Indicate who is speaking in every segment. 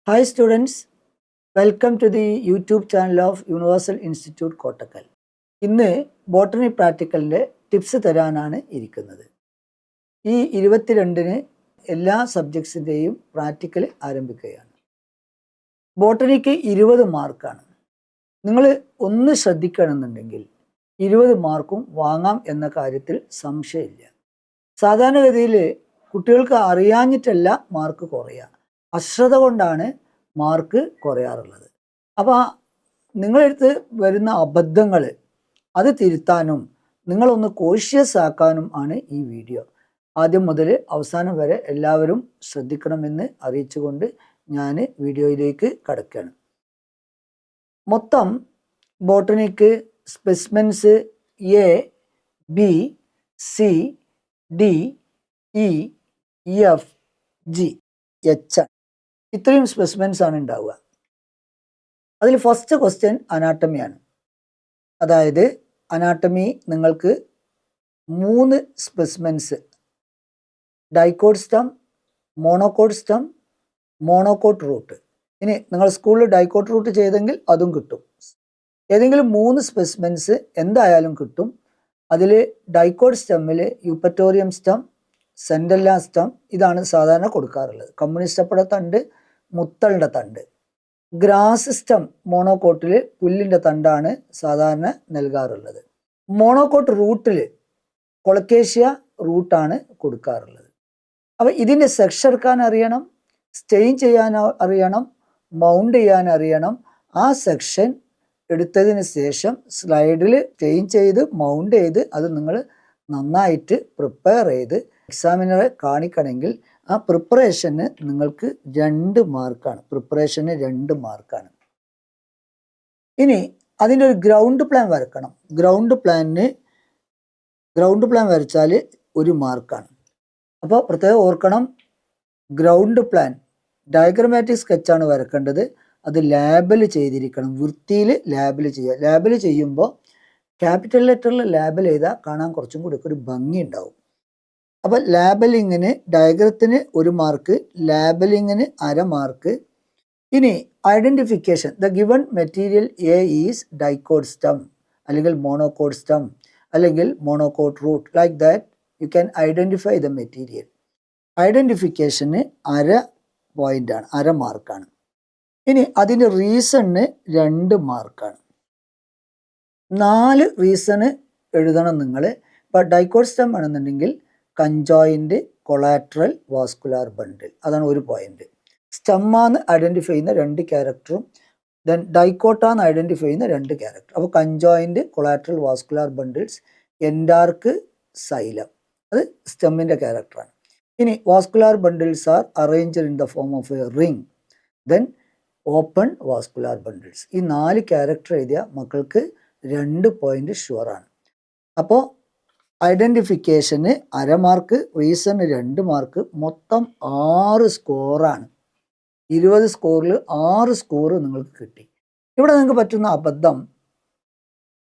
Speaker 1: Hi students, welcome to the YouTube channel of Universal Institute Kottakkal. ഇന്ന് botany പ്രാക്ടിക്കലിൻ്റെ tips തരാനാണ് ഇരിക്കുന്നത്. ഈ 22-ന് എല്ലാ സബ്ജക്ട്സിൻ്റെയും practical ആരംഭിക്കുകയാണ്. ബോട്ടണിക്ക് 20 മാർക്കാണ്. നിങ്ങൾ ഒന്ന് ശ്രദ്ധിക്കണമെന്നുണ്ടെങ്കിൽ 20 മാർക്കും വാങ്ങാം എന്ന കാര്യത്തിൽ സംശയമില്ല. സാധാരണഗതിയിൽ കുട്ടികൾക്ക് അറിയാഞ്ഞിട്ടല്ല മാർക്ക് കുറയുക, അശ്രദ്ധ കൊണ്ടാണ് മാർക്ക് കുറയാറുള്ളത്. അപ്പോൾ നിങ്ങളെടുത്ത് വരുന്ന അബദ്ധങ്ങൾ അത് തിരുത്താനും നിങ്ങളൊന്ന് കോഷ്യസ് ആക്കാനും ആണ് ഈ വീഡിയോ. ആദ്യം മുതൽ അവസാനം വരെ എല്ലാവരും ശ്രദ്ധിക്കണമെന്ന് അറിയിച്ചുകൊണ്ട് ഞാൻ വീഡിയോയിലേക്ക് കടക്കുകയാണ്. മൊത്തം ബോട്ടണിക്ക് specimens A, B, C, D, E, F, G, H ഇത്രയും സ്പെസിമെൻസ് ആണ് ഉണ്ടാവുക. അതിൽ ഫസ്റ്റ് ക്വസ്റ്റ്യൻ അനാട്ടമിയാണ്. അതായത് അനാട്ടമി നിങ്ങൾക്ക് 3 specimens, dicot stem, monocot stem, monocot root. ഇനി നിങ്ങൾ സ്കൂളിൽ ഡൈക്കോട്ട് റൂട്ട് ചെയ്തെങ്കിൽ അതും കിട്ടും. ഏതെങ്കിലും 3 സ്പെസിമെൻസ് എന്തായാലും കിട്ടും. അതിൽ ഡൈക്കോട്ട് സ്റ്റമ്മിൽ യൂപ്പറ്റോറിയം സ്റ്റം, സെൻഡല്ല സ്റ്റം ഇതാണ് സാധാരണ കൊടുക്കാറുള്ളത്. കമ്മ്യൂണിസ്റ്റപ്പട തണ്ട്, മുത്തളിൻ്റെ തണ്ട്. ഗ്രാസ് സ്റ്റം മോണോക്കോട്ടിൽ പുല്ലിൻ്റെ തണ്ടാണ് സാധാരണ നൽകാറുള്ളത്. മോണോക്കോട്ട് റൂട്ടിൽ കൊളക്കേഷ്യ റൂട്ടാണ് കൊടുക്കാറുള്ളത്. അപ്പോൾ ഇതിൻ്റെ സെക്ഷൻ എടുക്കാൻ അറിയണം, സ്റ്റെയിൻ ചെയ്യാൻ അറിയണം, മൗണ്ട് ചെയ്യാൻ അറിയണം. ആ സെക്ഷൻ എടുത്തതിന് ശേഷം സ്ലൈഡിൽ സ്റ്റെയിൻ ചെയ്ത് മൗണ്ട് ചെയ്ത് അത് നിങ്ങൾ നന്നായിട്ട് പ്രിപ്പയർ ചെയ്ത് എക്സാമിനറെ കാണിക്കണമെങ്കിൽ ആ പ്രിപ്പറേഷന് നിങ്ങൾക്ക് 2 മാർക്കാണ്. പ്രിപ്പറേഷന് 2 മാർക്കാണ്. ഇനി അതിൻ്റെ ഒരു ഗ്രൗണ്ട് പ്ലാൻ വരക്കണം. ഗ്രൗണ്ട് പ്ലാൻ വരച്ചാൽ 1 മാർക്കാണ്. അപ്പോൾ പ്രത്യേകം ഓർക്കണം, ഗ്രൗണ്ട് പ്ലാൻ ഡയഗ്രമാറ്റിക് സ്കെച്ചാണ് വരക്കേണ്ടത്. അത് ലാബിൽ ചെയ്തിരിക്കണം, വൃത്തിയിൽ ലാബിൽ ചെയ്യുക. ലാബിൽ ചെയ്യുമ്പോൾ ക്യാപിറ്റൽ ലെറ്ററിൽ ലാബിൽ ചെയ്താൽ കാണാൻ കുറച്ചും കൂടി ഒരു ഭംഗി ഉണ്ടാവും. അപ്പോൾ ലാബലിങ്ങിന് ഡയഗ്രത്തിന് 1 മാർക്ക്, ലാബലിങ്ങിന് 1/2 മാർക്ക്. ഇനി identification, the given material A is dicot stem അല്ലെങ്കിൽ മോണോക്കോട്ട് സ്റ്റം അല്ലെങ്കിൽ monocot root. Like that you can identify the material. ഐഡൻറ്റിഫിക്കേഷന് 1/2 പോയിൻ്റാണ്, 1/2 മാർക്കാണ്. ഇനി അതിൻ്റെ റീസണിന് 2 മാർക്കാണ്. 4 റീസണ് എഴുതണം നിങ്ങൾ. ഇപ്പോൾ ഡൈക്കോട്ട് സ്റ്റം ആണെന്നുണ്ടെങ്കിൽ കൺജോയിൻ്റ്, കൊളാട്രൽ, വാസ്കുലാർ ബണ്ടിൽ, അതാണ് 1 പോയിന്റ്. സ്റ്റമ്മാന്ന് ഐഡൻറ്റിഫൈ ചെയ്യുന്ന 2 ക്യാരക്ടറും ദെൻ ഡൈക്കോട്ടാന്ന് ഐഡൻറ്റിഫൈ ചെയ്യുന്ന 2 ക്യാരക്ടർ. അപ്പോൾ conjoint, collateral, vascular bundles, endarch, xylem, അത് സ്റ്റമ്മിൻ്റെ ക്യാരക്ടറാണ്. ഇനി vascular bundles R arranged in the form of A ring, then open vascular bundles. ഈ 4 ക്യാരക്ടർ എഴുതിയ മക്കൾക്ക് 2 പോയിന്റ് ഷുവറാണ്. അപ്പോൾ ഐഡൻറ്റിഫിക്കേഷന് 1/2 മാർക്ക്, റീസണ് 2 മാർക്ക്, മൊത്തം 6 സ്കോറാണ്. 20 സ്കോറിൽ 6 സ്കോർ നിങ്ങൾക്ക് കിട്ടി. ഇവിടെ നിങ്ങൾക്ക് പറ്റുന്ന അബദ്ധം,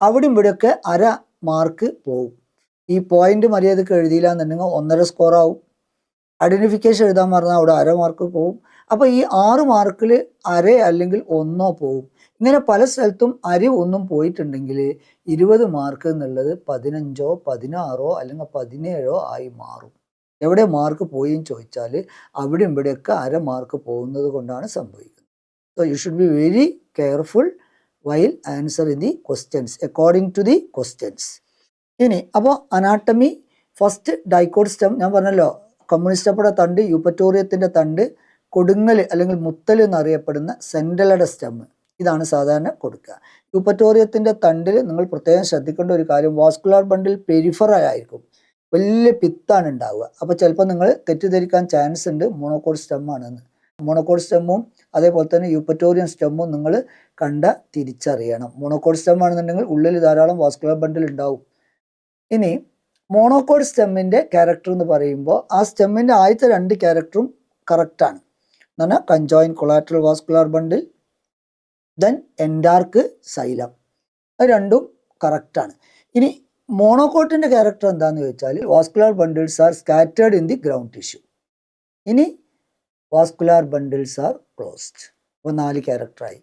Speaker 1: അവിടെയും ഇവിടെയൊക്കെ 1/2 മാർക്ക് പോകും. ഈ പോയിന്റ് മര്യാദക്ക് എഴുതിയില്ല എന്നുണ്ടെങ്കിൽ 1.5 സ്കോറാവും. ഐഡൻറ്റിഫിക്കേഷൻ എഴുതാൻ പറഞ്ഞാൽ അവിടെ 1/2 മാർക്ക് പോകും. അപ്പോൾ ഈ 6 മാർക്കിൽ 1/2 അല്ലെങ്കിൽ 1 പോകും. ഇങ്ങനെ പല സ്ഥലത്തും 1/2 1 പോയിട്ടുണ്ടെങ്കിൽ 20 മാർക്ക് എന്നുള്ളത് 15 16 അല്ലെങ്കിൽ 17 ആയി മാറും. എവിടെ മാർക്ക് പോയി എന്ന് ചോദിച്ചാൽ അവിടെയും ഇവിടെയൊക്കെ 1/2 മാർക്ക് പോകുന്നത് കൊണ്ടാണ് സംഭവിക്കുന്നത്. So you should be very careful while answer the questions according to the questions. ഇനി അപ്പോൾ അനാട്ടമി ഫസ്റ്റ് ഡൈക്കോട്ട് സ്റ്റം ഞാൻ പറഞ്ഞല്ലോ, കമ്മ്യൂണിസ്റ്റപ്പട തണ്ട്, യൂപ്പറ്റോറിയത്തിൻ്റെ തണ്ട്, കൊടുങ്ങൽ അല്ലെങ്കിൽ മുത്തൽ എന്നറിയപ്പെടുന്ന സെൻഡലയുടെ സ്റ്റം, ഇതാണ് സാധാരണ കൊടുക്കുക. യൂപ്പറ്റോറിയത്തിൻ്റെ തണ്ടിൽ നിങ്ങൾ പ്രത്യേകം ശ്രദ്ധിക്കേണ്ട ഒരു കാര്യം, വാസ്കുലാർ ബണ്ടിൽ പെരിഫറൽ ആയിരിക്കും, വലിയ പിത്താണ് ഉണ്ടാവുക. അപ്പോൾ ചിലപ്പോൾ നിങ്ങൾ തെറ്റിദ്ധരിക്കാൻ ചാൻസ് ഉണ്ട് മോണോക്കോട്ട് സ്റ്റം ആണെന്ന്. മോണോക്കോട്ട് സ്റ്റമ്മും അതേപോലെ തന്നെ യൂപ്പറ്റോറിയം സ്റ്റമ്മും നിങ്ങൾ തിരിച്ചറിയണം. മോണോക്കോട്ട് സ്റ്റം ആണെന്നുണ്ടെങ്കിൽ ഉള്ളിൽ ധാരാളം വാസ്കുലാർ ബണ്ടിൽ ഉണ്ടാവും. ഇനി മോണോക്കോട്ട് സ്റ്റെമ്മിൻ്റെ ക്യാരക്ടർ എന്ന് പറയുമ്പോൾ ആ സ്റ്റെമ്മിൻ്റെ ആദ്യത്തെ 2 ക്യാരക്ടറും കറക്റ്റാണ്. എന്ന് പറഞ്ഞാൽ conjoint, collateral, vascular bundle, then endarch, xylem, അത് 2ഉം കറക്റ്റാണ്. ഇനി മോണോക്കോട്ടിൻ്റെ ക്യാരക്ടർ എന്താണെന്ന് ചോദിച്ചാൽ vascular bundles are scattered in the ground tissue. ഇനി വാസ്കുലാർ ബണ്ടിൽസ് ആർ ക്ലോസ്ഡ്. അപ്പോൾ 4 ക്യാരക്ടറായി.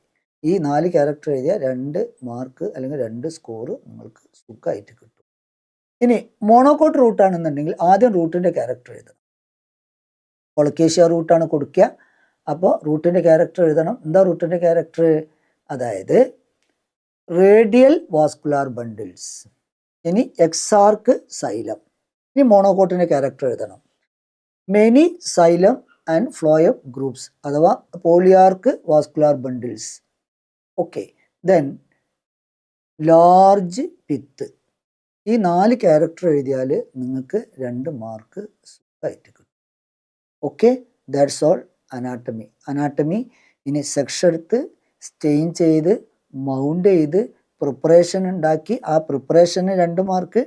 Speaker 1: ഈ 4 ക്യാരക്ടർ എഴുതിയാൽ 2 മാർക്ക് അല്ലെങ്കിൽ 2 സ്കോർ നിങ്ങൾക്ക് സുഖമായിട്ട് കിട്ടും. ഇനി മോണോകോട്ട് റൂട്ടാണെന്നുണ്ടെങ്കിൽ ആദ്യം റൂട്ടിൻ്റെ ക്യാരക്ടർ എഴുതണം. കൊളക്കേഷ്യ റൂട്ടാണ് കൊടുക്കുക. അപ്പോൾ റൂട്ടിൻ്റെ ക്യാരക്ടർ എഴുതണം. എന്താ റൂട്ടിൻ്റെ ക്യാരക്ടർ? അതായത് റേഡിയൽ വാസ്കുലാർ ബണ്ടിൽസ്. ഇനി എക്സാർക്ക് സൈലം. ഇനി മോണോകോട്ടിൻ്റെ ക്യാരക്ടർ എഴുതണം. Many xylem and phloem groups അഥവാ polyarch vascular bundles. Okay, then large pith. ഈ 4 ക്യാരക്ടർ എഴുതിയാൽ നിങ്ങൾക്ക് 2 മാർക്ക് സുഖമായിട്ട് കിട്ടും. Okay, that's all anatomy. Anatomy ഇനി സെക്ഷൻ എടുത്ത് സ്റ്റെയിൻ ചെയ്ത് മൗണ്ട് ചെയ്ത് പ്രിപ്പറേഷൻ ഉണ്ടാക്കി ആ പ്രിപ്പറേഷന് 2 മാർക്ക്,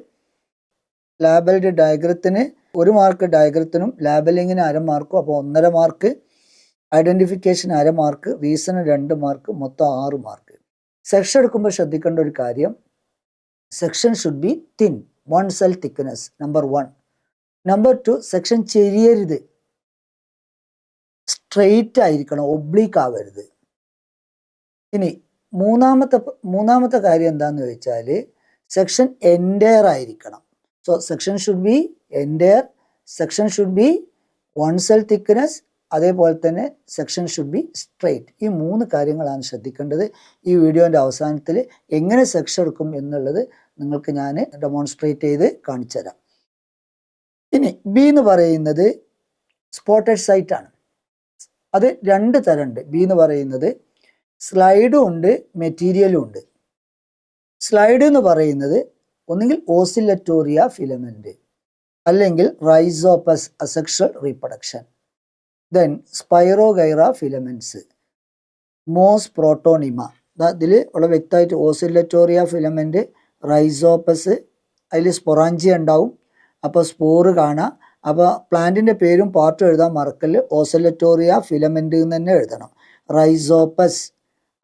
Speaker 1: ലാബൽഡ് ഡയഗ്രത്തിന് 1 മാർക്ക്, ഡയഗ്രത്തിനും ലാബലിങ്ങിന് 1/2 മാർക്കും, അപ്പോൾ 1.5 മാർക്ക്, ഐഡൻറ്റിഫിക്കേഷൻ 1/2 മാർക്ക്, റീസണ് 2 മാർക്ക്, മൊത്തം 6 മാർക്ക്. സെക്ഷൻ എടുക്കുമ്പോൾ ശ്രദ്ധിക്കേണ്ട ഒരു കാര്യം, section should be thin, 1 cell thickness, number 1. Number 2, section ചെരിയരുത്, സ്ട്രെയിറ്റ് ആയിരിക്കണം, ഒബ്ലീക്ക് ആവരുത്. ഇനി മൂന്നാമത്തെ കാര്യം എന്താണെന്ന് ചോദിച്ചാൽ സെക്ഷൻ എൻഡയർ ആയിരിക്കണം. So section should be entire, section should be 1 cell thickness, അതേപോലെ തന്നെ സെക്ഷൻ ഷുഡ് ബി സ്ട്രെയിറ്റ്. ഈ 3 കാര്യങ്ങളാണ് ശ്രദ്ധിക്കേണ്ടത്. ഈ വീഡിയോൻ്റെ അവസാനത്തിൽ എങ്ങനെ സെക്ഷൻ എടുക്കും എന്നുള്ളത് നിങ്ങൾക്ക് ഞാൻ ഡെമോൺസ്ട്രേറ്റ് ചെയ്ത് കാണിച്ചു തരാം. ഇനി ബി എന്ന് പറയുന്നത് സ്പോട്ടഡ് സൈറ്റ് ആണ്. അത് 2 തരമുണ്ട്. ബി എന്ന് പറയുന്നത് സ്ലൈഡും ഉണ്ട്, മെറ്റീരിയലും ഉണ്ട്. സ്ലൈഡ് എന്ന് പറയുന്നത് ഒന്നുകിൽ ഓസിലറ്റോറിയ ഫിലമെന്റ്, അല്ലെങ്കിൽ rhizopus asexual reproduction, then spirogyra filaments, moss protonema. ഇതിൽ വളരെ വ്യക്തമായിട്ട് ഓസിലറ്റോറിയ ഫിലമെന്റ്, റൈസോപ്പസ്, അതിൽ സ്പൊറാഞ്ചിയ ഉണ്ടാവും. അപ്പോൾ സ്പോറ് കാണാം. അപ്പോൾ പ്ലാന്റിൻ്റെ പേരും പാർട്ടും എഴുതാൻ മറക്കല്. ഓസിലറ്റോറിയ ഫിലമെന്റ് എന്ന് തന്നെ എഴുതണം. റൈസോപ്പസ്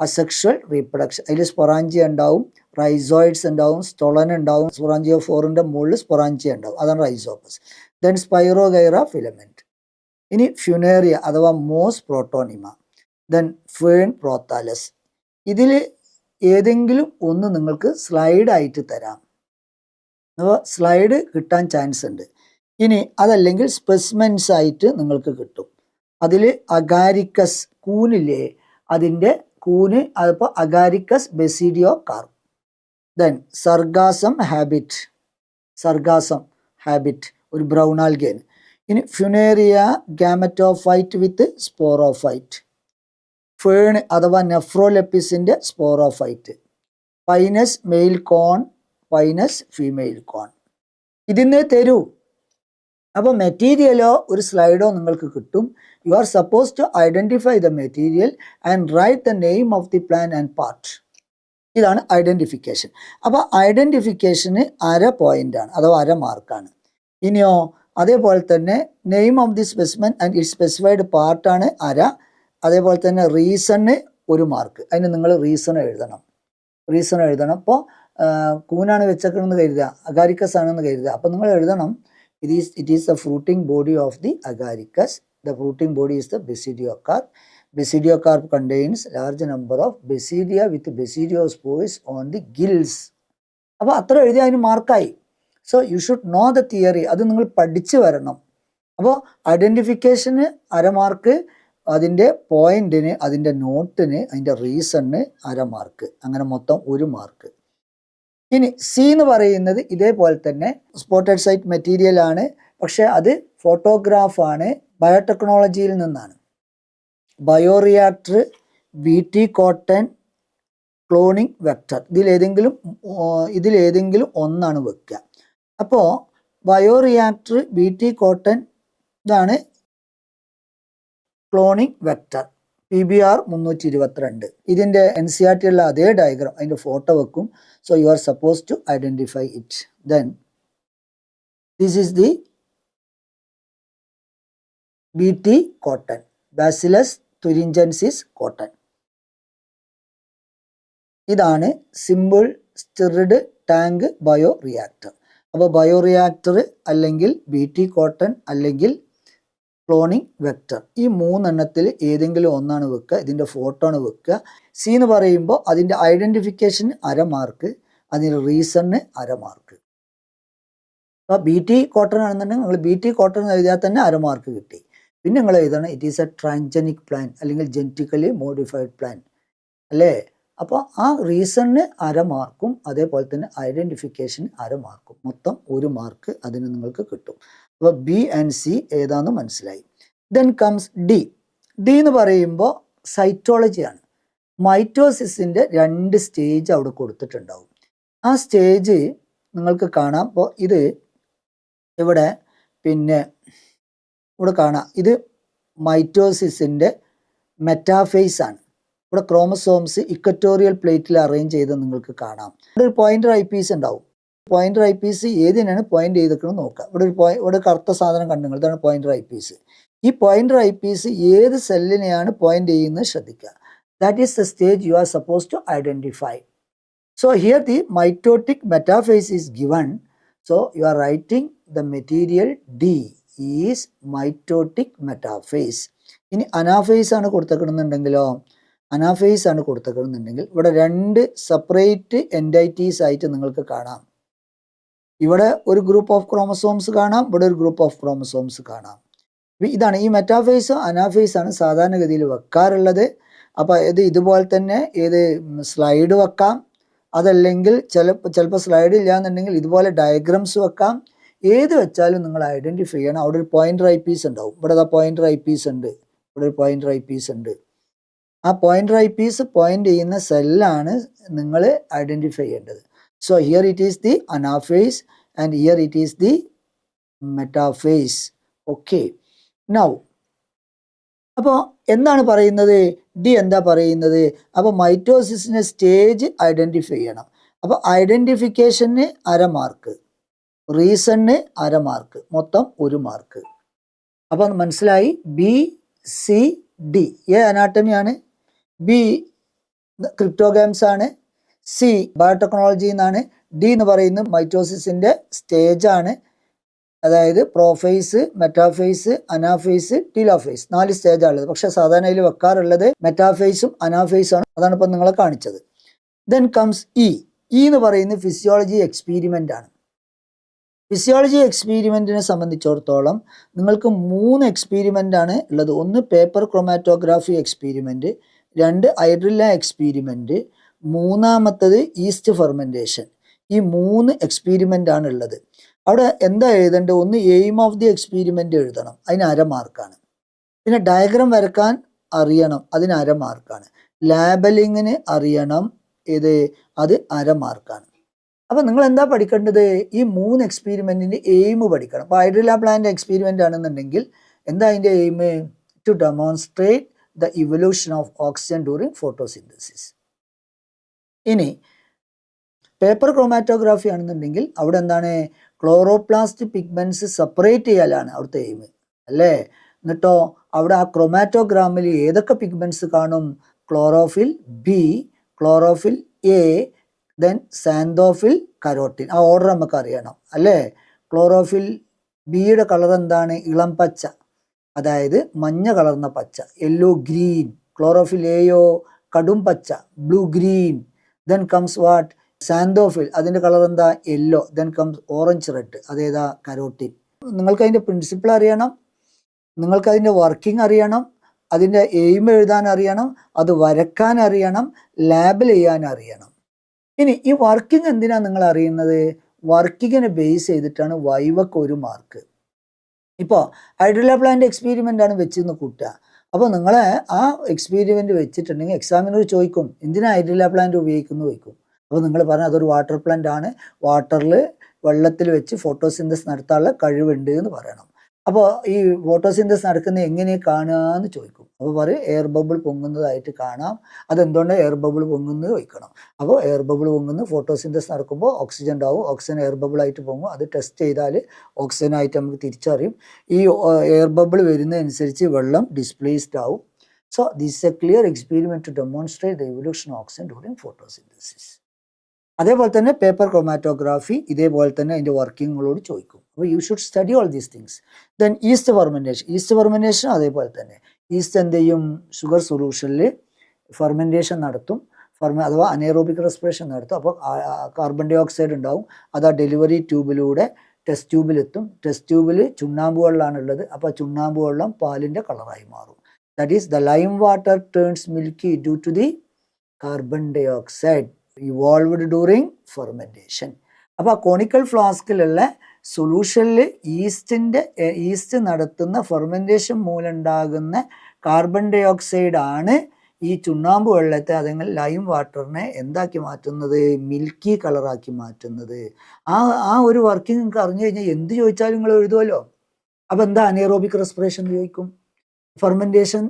Speaker 1: അസെക്ഷൽ റീപ്രൊഡക്ഷൻ, അതിൽ സ്പൊറാഞ്ചിയ ഉണ്ടാവും, റൈസോയിഡ്സ് ഉണ്ടാവും, സ്റ്റൊളൻ ഉണ്ടാവും, സ്പൊറാഞ്ചിയ 4ന്റെ മുകളിൽ സ്പൊറാഞ്ചിയ ഉണ്ടാവും, അതാണ് റൈസോപ്പസ്. Then spirogyra filament. ഇനി ഫ്യൂനേറിയ അഥവാ MOS protonema, then fern prothallus. ഇതിൽ ഏതെങ്കിലും ഒന്ന് നിങ്ങൾക്ക് സ്ലൈഡായിട്ട് തരാം. അപ്പോൾ സ്ലൈഡ് കിട്ടാൻ ചാൻസ് ഉണ്ട്. ഇനി അതല്ലെങ്കിൽ സ്പെസിമെൻസ് ആയിട്ട് നിങ്ങൾക്ക് കിട്ടും. അതിൽ അഗാരിക്കസ് കൂനില്ലേ, അതിൻ്റെ കൂന്, അതിപ്പോൾ Agaricus basidiocarp. Then Sargassum habit ഒരു ബ്രൗൺ ആൽഗേൻ. ഇനി Funaria gametophyte with sporophyte, fern അഥവാ നെഫ്രോലെപ്പിസിൻ്റെ sporophyte, Pinus male cone, Pinus female cone. ഇതിനെ തരൂ. അപ്പോൾ മെറ്റീരിയലോ ഒരു സ്ലൈഡോ നിങ്ങൾക്ക് കിട്ടും. You are suppose to identify the material and write the name of the plan and part. ഇതാണ് ഐഡൻറ്റിഫിക്കേഷൻ. അപ്പോൾ ഐഡൻറ്റിഫിക്കേഷന് 1/2 പോയിൻ്റാണ് അഥവാ 1/2 മാർക്കാണ്. ഇനിയോ അതേപോലെ തന്നെ name of the specimen and it specified പാർട്ടാണ് 1/2. അതേപോലെ തന്നെ റീസണ് 1 മാർക്ക്. അതിന് നിങ്ങൾ റീസൺ എഴുതണം. അപ്പോൾ കൂനാണ് വെച്ചേക്കണമെന്ന് കരുതുക, അഗാരിക്കസ് ആണെന്ന് കരുതുക. അപ്പോൾ നിങ്ങൾ എഴുതണം it is the fruiting body of the agaricus. The fruiting body is the basidiocarp. Basidiocarp contains large number of basidia with basidiospores on the gills. അപ്പോൾ അത്ര എഴുതി അതിന് മാർക്കായി. So you should know the theory. അത് നിങ്ങൾ പഠിച്ചു വരണം. അപ്പോൾ ഐഡൻറ്റിഫിക്കേഷന് 1/2 മാർക്ക്, അതിൻ്റെ പോയിന്റിന്, അതിൻ്റെ നോട്ടിന്, അതിൻ്റെ റീസണിന് 1/2 മാർക്ക്, അങ്ങനെ മൊത്തം 1 മാർക്ക്. ഇനി സി എന്ന് പറയുന്നത് ഇതേപോലെ തന്നെ സ്പോട്ടഡ് സൈറ്റ് മെറ്റീരിയൽ ആണ്, പക്ഷെ അത് ഫോട്ടോഗ്രാഫാണ്, ബയോടെക്നോളജിയിൽ നിന്നാണ്. Bioreactor, BT cotton, cloning vector, ഇതിലേതെങ്കിലും ഒന്നാണ് വെക്കുക. അപ്പോൾ ബയോറിയാക്ടർ, BT കോട്ടൺ, ഇതാണ് ക്ലോണിംഗ് വെക്ടർ, PBR 322. ഇതിൻ്റെ NCERT ഉള്ള അതേ ഡയഗ്രാം, അതിൻ്റെ ഫോട്ടോ വെക്കും. So you are suppose to identify it. Then this is the BT cotton, Bacillus thuringiensis cotton. ഇതാണ് simple stirred tank bio reactor. അപ്പോൾ ബയോ റിയാക്ടർ അല്ലെങ്കിൽ BT cotton അല്ലെങ്കിൽ cloning vector. ഈ 3 എണ്ണത്തിൽ ഏതെങ്കിലും ഒന്നാണ് വെക്കുക, ഇതിൻ്റെ ഫോട്ടോ ആണ് വെക്കുക. സി എന്ന് പറയുമ്പോൾ അതിൻ്റെ ഐഡൻറ്റിഫിക്കേഷൻ അര മാർക്ക്, അതിന് റീസണിന് അര മാർക്ക്. അപ്പോൾ ബി ടി കോട്ടൺ ആണെന്നുണ്ടെങ്കിൽ നിങ്ങൾ ബി ടി കോട്ടൺ എന്ന് എഴുതിയാൽ തന്നെ അര മാർക്ക് കിട്ടി. പിന്നെ നിങ്ങൾ എഴുതണം ഇറ്റ് ഈസ് എ ട്രാൻജനിക് പ്ലാൻ അല്ലെങ്കിൽ ജനറ്റിക്കലി മോഡിഫൈഡ് പ്ലാൻ അല്ലേ. അപ്പോൾ ആ റീസണിന് അര മാർക്കും അതേപോലെ തന്നെ ഐഡൻറ്റിഫിക്കേഷൻ അര മാർക്കും, മൊത്തം 1 മാർക്ക് അതിന് നിങ്ങൾക്ക് കിട്ടും. അപ്പോൾ ബി ആൻഡ് സി ഏതാണെന്ന് മനസ്സിലായി. Then comes D. ഡി എന്ന് പറയുമ്പോൾ സൈറ്റോളജിയാണ്. മൈറ്റോസിസിൻ്റെ 2 സ്റ്റേജ് അവിടെ കൊടുത്തിട്ടുണ്ടാവും. ആ സ്റ്റേജ് നിങ്ങൾക്ക് കാണാം. അപ്പോൾ ഇത് ഇവിടെ പിന്നെ ഇവിടെ കാണാം, ഇത് മൈറ്റോസിസിൻ്റെ മെറ്റാഫേസ് ആണ്. ഇവിടെ ക്രോമസോംസ് ഇക്വറ്റോറിയൽ പ്ലേറ്റിൽ അറേഞ്ച് ചെയ്ത് നിങ്ങൾക്ക് കാണാം. ഇവിടെ ഒരു പോയിന്റർ ഐ പീസ് ഉണ്ടാവും. പോയിന്റർ ഐ പീസ് ഏതിനാണ് പോയിന്റ് ചെയ്തിരിക്കുന്നത് നോക്കുക. ഇവിടെ കറുത്ത സാധനം കണ്ടുങ്ങൾ, ഇതാണ് പോയിന്റർ ഐ പീസ്. ഈ പോയിന്റർ ഐ പീസ് ഏത് സെല്ലിനെയാണ് പോയിന്റ് ചെയ്യുന്നത് ശ്രദ്ധിക്കുക. That is the stage you are suppose to identify. So here the mitotic metaphase is given. So you are writing the material D is mitotic metaphase. ഇനി anaphase ആണ് കൊടുത്തേക്കണമെന്നുണ്ടെങ്കിലോ, anaphase ആണ് കൊടുത്തേക്കണമെന്നുണ്ടെങ്കിൽ ഇവിടെ 2 separate entities ആയിട്ട് നിങ്ങൾക്ക് കാണാം. ഇവിടെ ഒരു ഗ്രൂപ്പ് ഓഫ് ക്രോമസോംസ് കാണാം, ഇവിടെ ഒരു ഗ്രൂപ്പ് ഓഫ് ക്രോമസോംസ് കാണാം. ഇതാണ് ഈ മെറ്റാഫേസും അനാഫേസ് ആണ് സാധാരണഗതിയിൽ വെക്കാറുള്ളത്. അപ്പോൾ ഇത് ഇതുപോലെ തന്നെ ഏത് സ്ലൈഡ് വെക്കാം, അതല്ലെങ്കിൽ ചിലപ്പോൾ സ്ലൈഡ് ഇല്ല എന്നുണ്ടെങ്കിൽ ഇതുപോലെ ഡയഗ്രംസ് വെക്കാം. ഏത് വെച്ചാലും നിങ്ങൾ ഐഡൻറ്റിഫൈ ചെയ്യണം. അവിടെ ഒരു പോയിന്റർ ഐ പീസ് ഉണ്ടാവും. ഇവിടെ പോയിന്റർ ഐ പീസ് ഉണ്ട്, ഇവിടെ ഒരു പോയിന്റർ ഐ പീസ് ഉണ്ട്. ആ പോയിന്റർ ഐ പീസ് പോയിന്റ് ചെയ്യുന്ന സെല്ലാണ് നിങ്ങൾ ഐഡൻറ്റിഫൈ ചെയ്യേണ്ടത്. So here it is the anaphase and here it is the metaphase. Okay, now അപ്പോൾ എന്താണ് പറയുന്നത്, ഡി എന്താ പറയുന്നത്? അപ്പോൾ മൈറ്റോസിസിൻ്റെ സ്റ്റേജ് ഐഡൻറ്റിഫൈ ചെയ്യണം. അപ്പോൾ ഐഡൻറ്റിഫിക്കേഷന് അര മാർക്ക്, റീസണിന് അര മാർക്ക്, മൊത്തം 1 മാർക്ക്. അപ്പോൾ മനസ്സിലായി. B C D. എ അനാട്ടമിയാണ്, ബി ക്രിപ്റ്റോഗ്രാംസ് ആണ്, സി ബയോടെക്നോളജി എന്നാണ്, ഡി എന്ന് പറയുന്നത് മൈറ്റോസിസിൻ്റെ സ്റ്റേജാണ്. അതായത് പ്രോഫേസ്, മെറ്റാഫേസ്, അനാഫേസ്, ടീലോഫേസ്, 4 സ്റ്റേജാണുള്ളത്. പക്ഷെ സാധാരണ ഇതിൽ വെക്കാറുള്ളത് മെറ്റാഫേസും അനാഫേസും ആണ്. അതാണ് ഇപ്പം നിങ്ങളെ കാണിച്ചത്. Then comes E. ഇ എന്ന് പറയുന്നത് ഫിസിയോളജി എക്സ്പീരിമെൻ്റ് ആണ്. ഫിസിയോളജി എക്സ്പീരിമെൻറ്റിനെ സംബന്ധിച്ചിടത്തോളം നിങ്ങൾക്ക് 3 എക്സ്പീരിമെൻ്റ് ആണ് ഉള്ളത്. ഒന്ന് paper chromatography experiment, 2 Hydrilla experiment, 3-മത്തത് ഈസ്റ്റ് ഫെർമെൻറ്റേഷൻ. ഈ 3 എക്സ്പീരിമെൻ്റ് ആണ് ഉള്ളത്. അവിടെ എന്താ എഴുതേണ്ടത്? ഒന്ന് എയിം ഓഫ് ദി എക്സ്പീരിമെൻ്റ് എഴുതണം, അതിന് അര മാർക്കാണ്. പിന്നെ ഡയഗ്രാം വരക്കാൻ അറിയണം, അതിന് അര മാർക്കാണ്. ലാബലിങ്ങിന് അറിയണം, അത് അര മാർക്കാണ്. അപ്പോൾ നിങ്ങൾ എന്താ പഠിക്കേണ്ടത്? ഈ 3 എക്സ്പീരിമെൻറ്റിൻ്റെ എയിം പഠിക്കണം. അപ്പോൾ ഹൈഡ്രില്ല പ്ലാന്റ് എക്സ്പീരിമെൻ്റ് ആണെന്നുണ്ടെങ്കിൽ എന്താ അതിൻ്റെ aim? To demonstrate the evolution of oxygen during photosynthesis. ഇനി പേപ്പർ ക്രോമാറ്റോഗ്രാഫി ആണെന്നുണ്ടെങ്കിൽ അവിടെ എന്താണ്? ക്ലോറോപ്ലാസ്റ്റ് പിഗ്മെൻറ്റ്സ് സെപ്പറേറ്റ് ചെയ്യാനാണ് അവിടുത്തെ എയിം അല്ലേ. എന്നിട്ടോ അവിടെ ആ ക്രൊമാറ്റോഗ്രാമിൽ ഏതൊക്കെ പിഗ്മെൻറ്റ്സ് കാണും? Chlorophyll B, chlorophyll A, then xanthophyll, carotene. ആ ഓർഡർ നമുക്ക് അറിയണം അല്ലേ. ക്ലോറോഫിൽ ബിയുടെ കളർ എന്താണ്? ഇളം പച്ച, അതായത് മഞ്ഞ കളർന്ന പച്ച, യെല്ലോ ഗ്രീൻ. ക്ലോറോഫിൽ എയോ കടും പച്ച, blue green. Then comes what? Xanthophyll, അതിൻ്റെ കളർ എന്താ? Yellow. Then comes orange red, അതേതാ? കരോട്ടിൻ. നിങ്ങൾക്ക് അതിൻ്റെ പ്രിൻസിപ്പിൾ അറിയണം, നിങ്ങൾക്ക് അതിൻ്റെ വർക്കിംഗ് അറിയണം, അതിൻ്റെ എയിം എഴുതാൻ അറിയണം, അത് വരക്കാൻ അറിയണം, ലാബിൽ ചെയ്യാൻ അറിയണം. ഇനി ഈ വർക്കിംഗ് എന്തിനാണ് നിങ്ങൾ അറിയുന്നത്? വർക്കിങ്ങിനെ ബേസ് ചെയ്തിട്ടാണ് വൈവക്ക് 1 മാർക്ക്. ഇപ്പോൾ ഹൈഡ്രില്ല പ്ലാന്റ് എക്സ്പീരിമെൻ്റ് ആണ് വെച്ചെന്ന് കൂട്ടുക. അപ്പോൾ നിങ്ങളെ ആ എക്സ്പീരിമെൻ്റ് വെച്ചിട്ടുണ്ടെങ്കിൽ എക്സാമിനർ ചോദിക്കും എന്തിനാ ഹൈഡ്രില്ല പ്ലാന്റ് ഉപയോഗിക്കുന്നു ചോദിക്കും. അപ്പോൾ നിങ്ങൾ പറഞ്ഞാൽ അതൊരു വാട്ടർ പ്ലാന്റ് ആണ്, വാട്ടറിൽ വെള്ളത്തിൽ വെച്ച് ഫോട്ടോസിന്തസിസ് നടത്താനുള്ള കഴിവുണ്ട് എന്ന് പറയണം. അപ്പോൾ ഈ ഫോട്ടോസിന്തസിസ് നടക്കുന്നത് എങ്ങനെ കാണുകയെന്ന് ചോദിക്കും. അപ്പോൾ പറയും എയർ ബബിൾ പൊങ്ങുന്നതായിട്ട് കാണാം. അതെന്തുകൊണ്ട് എയർ ബബിൾ പൊങ്ങുന്നത് ചോദിക്കണം. അപ്പോൾ എയർ ബബിൾ പൊങ്ങുന്ന ഫോട്ടോസിന്തസിസ് നടക്കുമ്പോൾ ഓക്സിജൻ ഉണ്ടാവും, ഓക്സിജൻ എയർ ബബിളായിട്ട് പൊങ്ങും. അത് ടെസ്റ്റ് ചെയ്താൽ ഓക്സിജനായിട്ട് നമുക്ക് തിരിച്ചറിയും. ഈ എയർ ബബിൾ വരുന്നതനുസരിച്ച് വെള്ളം ഡിസ്പ്ലേസ്ഡ് ആവും. So this is a clear experiment to demonstrate the evolution of oxygen during photosynthesis. അതേപോലെ തന്നെ പേപ്പർ ക്രൊമാറ്റോഗ്രാഫി ഇതേപോലെ തന്നെ അതിൻ്റെ വർക്കിങ്ങുകളോട് ചോദിക്കും. അപ്പോൾ you should study all these things. Then yeast fermentation. East fermentation അതേപോലെ തന്നെ ഈസ്റ്റ് എന്ത് ചെയ്യും, ഷുഗർ സൊല്യൂഷനിൽ ഫെർമെൻറ്റേഷൻ നടത്തും, അഥവാ അനേറോബിക് റെസ്പിറേഷൻ നടത്തും. അപ്പോൾ കാർബൺ ഡൈ ഓക്സൈഡ് ഉണ്ടാവും. അത് ആ ഡെലിവറി ട്യൂബിലൂടെ ടെസ്റ്റ് ട്യൂബിലെത്തും. ടെസ്റ്റ് ട്യൂബിൽ ചുണ്ണാമ്പ് വെള്ളമാണുള്ളത്. അപ്പോൾ ചുണ്ണാമ്പ് വെള്ളം പാലിൻ്റെ കളറായി മാറും. That is the lime water turns milky due to the carbon dioxide evolved during fermentation. അപ്പോൾ ആ കോണിക്കൽ ഫ്ലാസ്കിലുള്ള സൊല്യൂഷനിൽ ഈസ്റ്റ് നടത്തുന്ന ഫെർമെൻറ്റേഷൻ മൂലം ഉണ്ടാകുന്ന കാർബൺ ഡൈ ഓക്സൈഡ് ആണ് ഈ ചുണ്ണാമ്പ് വെള്ളത്തെ അല്ലെങ്കിൽ ലൈം വാട്ടറിനെ എന്താക്കി മാറ്റുന്നത്, മിൽക്കി കളറാക്കി മാറ്റുന്നത്. ആ ഒരു വർക്കിംഗ് നിങ്ങൾക്ക് അറിഞ്ഞു കഴിഞ്ഞാൽ എന്ത് ചോദിച്ചാലും നിങ്ങൾ എഴുതുമല്ലോ. അപ്പോൾ എന്താ അനേറോബിക് റെസ്പിറേഷൻ ചോദിക്കും. ഫെർമെൻറ്റേഷൻ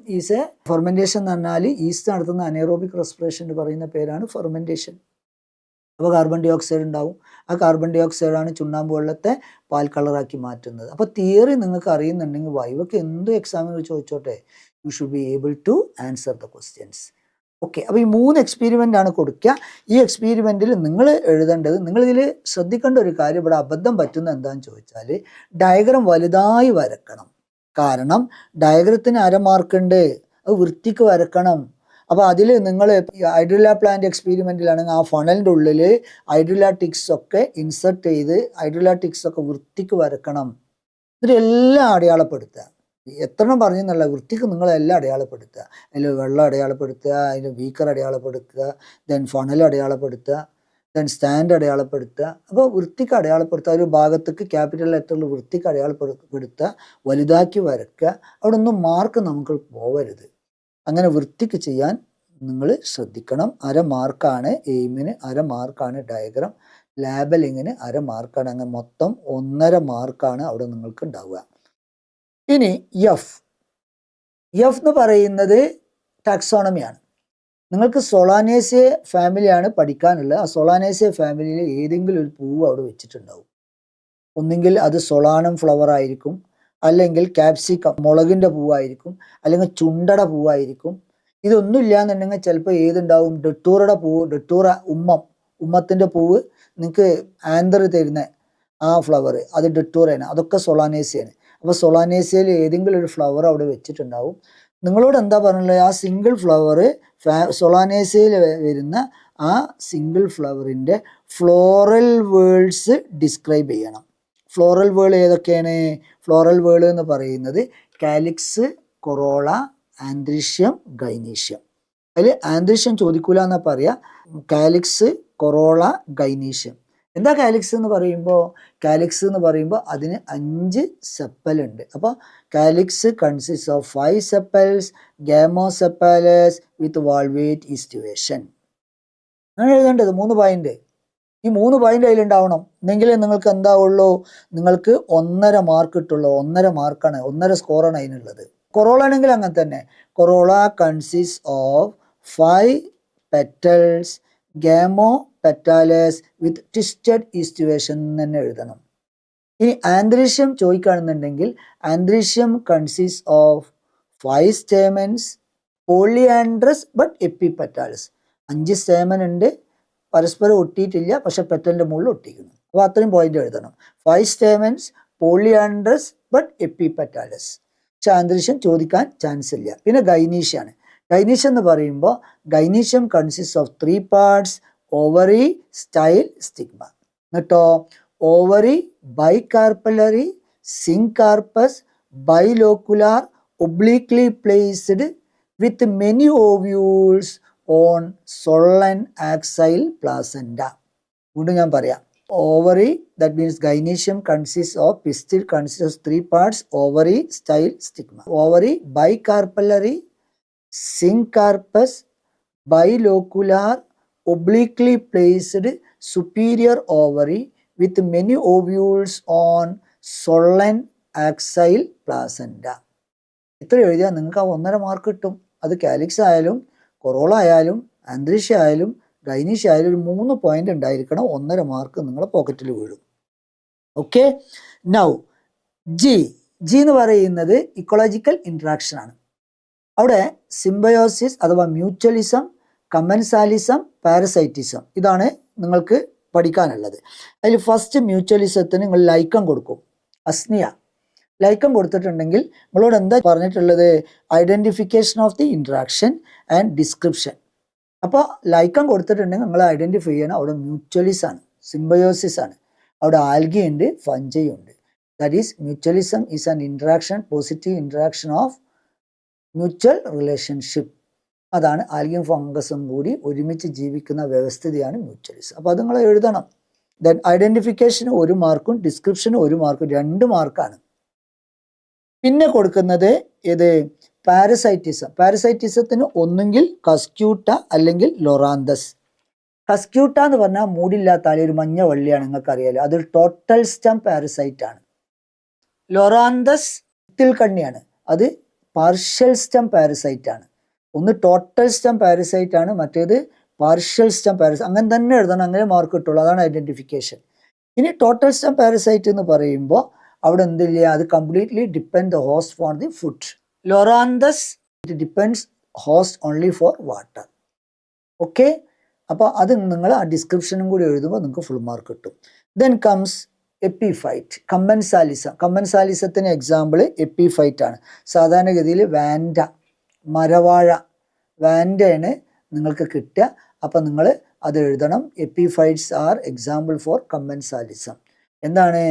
Speaker 1: എന്ന് പറഞ്ഞാൽ ഈസ്റ്റ് നടത്തുന്ന അനേറോബിക് റെസ്പിറേഷൻ പറയുന്ന പേരാണ് ഫെർമെൻറ്റേഷൻ. അപ്പോൾ കാർബൺ ഡൈ ഓക്സൈഡ് ഉണ്ടാവും. ആ കാർബൺ ഡൈ ഓക്സൈഡാണ് ചുണ്ണാമ്പ് വെള്ളത്തെ പാൽ കളറാക്കി മാറ്റുന്നത്. അപ്പോൾ തിയറി നിങ്ങൾക്ക് അറിയുന്നുണ്ടെങ്കിൽ വൈവക്ക് എന്ത് എക്സാമിന് ചോദിച്ചോട്ടെ, you should be able to answer the questions. Okay. അപ്പോൾ ഈ 3 എക്സ്പെരിമെൻ്റ് ആണ് കൊടുക്കുക. ഈ എക്സ്പെരിമെൻറ്റിൽ നിങ്ങൾ എഴുതേണ്ടത്, നിങ്ങളിതിൽ ശ്രദ്ധിക്കേണ്ട ഒരു കാര്യം, ഇവിടെ അബദ്ധം പറ്റുന്ന എന്താണെന്ന് ചോദിച്ചാൽ ഡയഗ്രം വലുതായി വരക്കണം. കാരണം ഡയഗ്രത്തിന് 1/2 മാർക്കുണ്ട്, അത് വൃത്തിക്ക് വരക്കണം. അപ്പോൾ അതിൽ നിങ്ങൾ ഹൈഡ്രില്ല പ്ലാന്റ് എക്സ്പെരിമെൻറ്റിലാണെങ്കിൽ ആ ഫണലിൻ്റെ ഉള്ളിൽ ഹൈഡ്രില്ല ടിക്സ് ഒക്കെ ഇൻസെർട്ട് ചെയ്ത് ഹൈഡ്രില്ല ടിക്സ് ഒക്കെ വൃത്തിക്ക് വരക്കണം. എന്നിട്ട് എല്ലാം അടയാളപ്പെടുത്തുക. എത്രണ്ണം പറഞ്ഞെന്നുള്ള വൃത്തിക്ക് നിങ്ങളെല്ലാം അടയാളപ്പെടുത്തുക. അതിൽ വെള്ളം അടയാളപ്പെടുത്തുക, അതിൽ ബീക്കർ അടയാളപ്പെടുത്തുക, ദെൻ ഫണൽ അടയാളപ്പെടുത്തുക, ദെൻ സ്റ്റാൻഡ് അടയാളപ്പെടുത്തുക. അപ്പോൾ വൃത്തിക്ക് അടയാളപ്പെടുത്തുക. ഒരു ഭാഗത്തേക്ക് ക്യാപിറ്റൽ ലെറ്ററിൽ വൃത്തിക്ക് അടയാളപ്പെടുത്തുക, വലുതാക്കി വരയ്ക്കുക. അവിടെ ഒന്നും മാർക്ക് നമുക്ക് പോവരുത്. അങ്ങനെ വൃത്തിക്ക് ചെയ്യാൻ നിങ്ങൾ ശ്രദ്ധിക്കണം. 1/2 മാർക്കാണ് എയിമിന്, 1/2 മാർക്കാണ് ഡയഗ്രാം, ലാബലിങ്ങിന് 1/2 മാർക്കാണ്. അങ്ങനെ മൊത്തം 1.5 മാർക്കാണ് അവിടെ നിങ്ങൾക്ക് ഉണ്ടാവുക. ഇനി എഫ് എന്ന് പറയുന്നത് ടാക്സോണമിയാണ്. നിങ്ങൾക്ക് സൊളാനേസിയ ഫാമിലിയാണ് പഠിക്കാനുള്ളത്. ആ സൊളാനേസിയ ഫാമിലിയിൽ ഏതെങ്കിലും ഒരു പൂവ് അവിടെ വെച്ചിട്ടുണ്ടാവും. ഒന്നുകിൽ അത് സൊളാനം ഫ്ലവർ ആയിരിക്കും, അല്ലെങ്കിൽ ക്യാപ്സിക്കം മുളകിൻ്റെ പൂവായിരിക്കും, അല്ലെങ്കിൽ ചുണ്ടട പൂവായിരിക്കും. ഇതൊന്നും ഇല്ലയെന്നുണ്ടെങ്കിൽ ചിലപ്പോൾ ഏതുണ്ടാവും, ഡെട്ടൂറയുടെ പൂവ്, ഡെട്ടൂറ ഉമ്മത്തിൻ്റെ പൂവ് നിങ്ങൾക്ക് ആന്തർ തരുന്ന ആ ഫ്ലവർ, അത് ഡെട്ടൂറയാണ്. അതൊക്കെ സൊളാനേസിയാണ്. അപ്പോൾ സൊളാനേസിയയിൽ ഏതെങ്കിലും ഒരു ഫ്ലവർ അവിടെ വെച്ചിട്ടുണ്ടാവും. നിങ്ങളോട് എന്താ പറഞ്ഞുള്ളത്, ആ സിംഗിൾ ഫ്ലവർ സൊളാനേസിയയിൽ വരുന്ന ആ സിംഗിൾ ഫ്ലവറിൻ്റെ ഫ്ലോറൽ വേൾഡ്സ് ഡിസ്ക്രൈബ് ചെയ്യണം. ഫ്ലോറൽ വേൾ ഏതൊക്കെയാണ്? ഫ്ലോറൽ വേൾ എന്ന് പറയുന്നത് കാലിക്സ്, കൊറോള, ആന്ത്രീഷ്യം, ഗൈനീഷ്യം. അതിൽ ആന്ത്രീഷ്യം ചോദിക്കൂല എന്നാ പറയുക. Calyx, corolla, gynoecium. എന്താ കാലിക്സ് എന്ന് പറയുമ്പോൾ അതിന് 5 സെപ്പലുണ്ട്. അപ്പോൾ calyx consist of 5 sepals, ഗാമോസെപ്പലസ് with വാൾവേറ്റ് aestivation. അങ്ങനെ എഴുതേണ്ടത് 3 പോയിന്റ്. ഈ 3 പോയിന്റ് അതിലുണ്ടാവണം. എന്നെങ്കിലേ നിങ്ങൾക്ക് എന്താവുള്ളൂ, നിങ്ങൾക്ക് 1.5 മാർക്ക് കിട്ടുള്ളൂ. 1.5 മാർക്കാണ്, 1.5 സ്കോറാണ് അതിനുള്ളത്. കൊറോള ആണെങ്കിൽ അങ്ങനെ തന്നെ. Corolla consist of 5 petals, gamopetalous with twisted aestivation തന്നെ എഴുതണം. ഇനി ആന്ത്രീഷ്യം ചോദിക്കുകയാണെന്നുണ്ടെങ്കിൽ androecium consist of 5 stamens, polyandrous but epipetalous. 5 stamen ഉണ്ട്, പരസ്പരം ഒട്ടിയിട്ടില്ല, പക്ഷെ പെറ്റലിൻ്റെ മുകളിൽ ഒട്ടിക്കുന്നു. അപ്പോൾ അത്രയും പോയിന്റ് എഴുതണം. 5 സ്റ്റേമൻസ്, പോളിയാൻഡ്രസ് ബട്ട് എപ്പിപെറ്റാലസ്. പക്ഷെ ആന്ത്രീഷ്യം ചോദിക്കാൻ ചാൻസ് ഇല്ല. പിന്നെ ഗൈനീഷ്യാണ്. ഗൈനീഷ്യം എന്ന് പറയുമ്പോൾ gynoecium consist of 3 parts, ovary, style, stigma. എന്നിട്ടോ ovary bicarpellary, syncarpous, bilocular, obliquely placed with many ovules on swollen axile placenta. വീണ്ടും ഞാൻ പറയാം. Ovary, that means gynoecium consist of, pistil consist of 3 parts, ovary, style, stigma. Ovary bicarpellary, syncarpous, bilocular, obliquely placed superior ovary with many ovules on solen axile placenta. ഇത്ര എഴുതിയാൽ നിങ്ങൾക്ക് ആ 1.5 mark കിട്ടും. അത് calyx ആയാലും കൊറോള ആയാലും ആന്ത്രീഷ്യ ആയാലും gynoecia ആയാലും ഒരു 3 പോയിന്റ് ഉണ്ടായിരിക്കണം. 1.5 മാർക്ക് നിങ്ങളുടെ പോക്കറ്റിൽ വീഴും. ഓക്കെ. നൗ ജി എന്ന് പറയുന്നത് ഇക്കോളജിക്കൽ ഇൻട്രാക്ഷൻ ആണ്. അവിടെ സിംബയോസിസ് അഥവാ മ്യൂച്വലിസം, കമൻസാലിസം, പാരസൈറ്റിസം, ഇതാണ് നിങ്ങൾക്ക് പഠിക്കാനുള്ളത്. അതിൽ ഫസ്റ്റ് മ്യൂച്വലിസത്തിന് നിങ്ങൾ ലൈക്കം കൊടുക്കും. അസ്നിയ ലൈക്കം കൊടുത്തിട്ടുണ്ടെങ്കിൽ നിങ്ങളോട് എന്താ പറഞ്ഞിട്ടുള്ളത്? Identification of the interaction and description. അപ്പോൾ ലൈക്കം കൊടുത്തിട്ടുണ്ടെങ്കിൽ നിങ്ങൾ ഐഡൻറ്റിഫൈ ചെയ്യണം അവിടെ മ്യൂച്വലിസം ആണ്, സിംബയോസിസ് ആണ്, അവിടെ ആൽഗി ഉണ്ട്, ഫഞ്ചൈ ഉണ്ട്. That is mutualism is an interaction, positive interaction of mutual relationship. അതാണ് ആൽഗിയും ഫംഗസും കൂടി ഒരുമിച്ച് ജീവിക്കുന്ന വ്യവസ്ഥിതിയാണ് മ്യൂച്വലിസം. അപ്പോൾ അത് നിങ്ങൾ എഴുതണം. ദെൻ ഐഡൻറ്റിഫിക്കേഷന് 1 മാർക്കും ഡിസ്ക്രിപ്ഷന് 1 മാർക്കും, 2 മാർക്കാണ്. പിന്നെ കൊടുക്കുന്നത് ഇത് പാരസൈറ്റിസം. പാരസൈറ്റിസത്തിന് ഒന്നുകിൽ കസ്ക്യൂട്ട അല്ലെങ്കിൽ ലൊറാന്തസ്. കസ്ക്യൂട്ട എന്ന് പറഞ്ഞാൽ മൂടില്ലാത്ത ഒരു മഞ്ഞ വള്ളിയാണ്, നിങ്ങൾക്കറിയാലോ, അതൊരു ടോട്ടൽ സ്റ്റം പാരസൈറ്റ് ആണ്. ലൊറാന്തസ് കണ്ണിയാണ്, അത് പാർഷ്യൽ സ്റ്റം പാരസൈറ്റ് ആണ്. ഒന്ന് ടോട്ടൽ സ്റ്റം പാരസൈറ്റ് ആണ്, മറ്റേത് പാർഷ്യൽ സ്റ്റം പാരസൈറ്റ്. അങ്ങനെ തന്നെ എഴുതണം, അങ്ങനെ മാർക്ക് കിട്ടുള്ളൂ. അതാണ് ഐഡൻറ്റിഫിക്കേഷൻ. ഇനി ടോട്ടൽ സ്റ്റം പാരസൈറ്റ് എന്ന് പറയുമ്പോൾ അവിടെ എന്തില്ല, അത് completely depend the host for the food. Loranthus it depends host only for water. Okay, അപ്പോൾ അത് നിങ്ങൾ ആ ഡിസ്ക്രിപ്ഷനും കൂടി എഴുതുമ്പോൾ നിങ്ങൾക്ക് ഫുൾ മാർക്ക് കിട്ടും. Then comes epiphyte, commensalism. കമ്പൻസാലിസത്തിന് എക്സാമ്പിൾ എപ്പിഫൈറ്റ് ആണ്. സാധാരണഗതിയിൽ വാൻഡ, മരവാഴ, വാൻഡയാണ് നിങ്ങൾക്ക് കിട്ടുക. അപ്പം നിങ്ങൾ അത് എഴുതണം. Epiphytes are example for commensalism. എന്താണ്?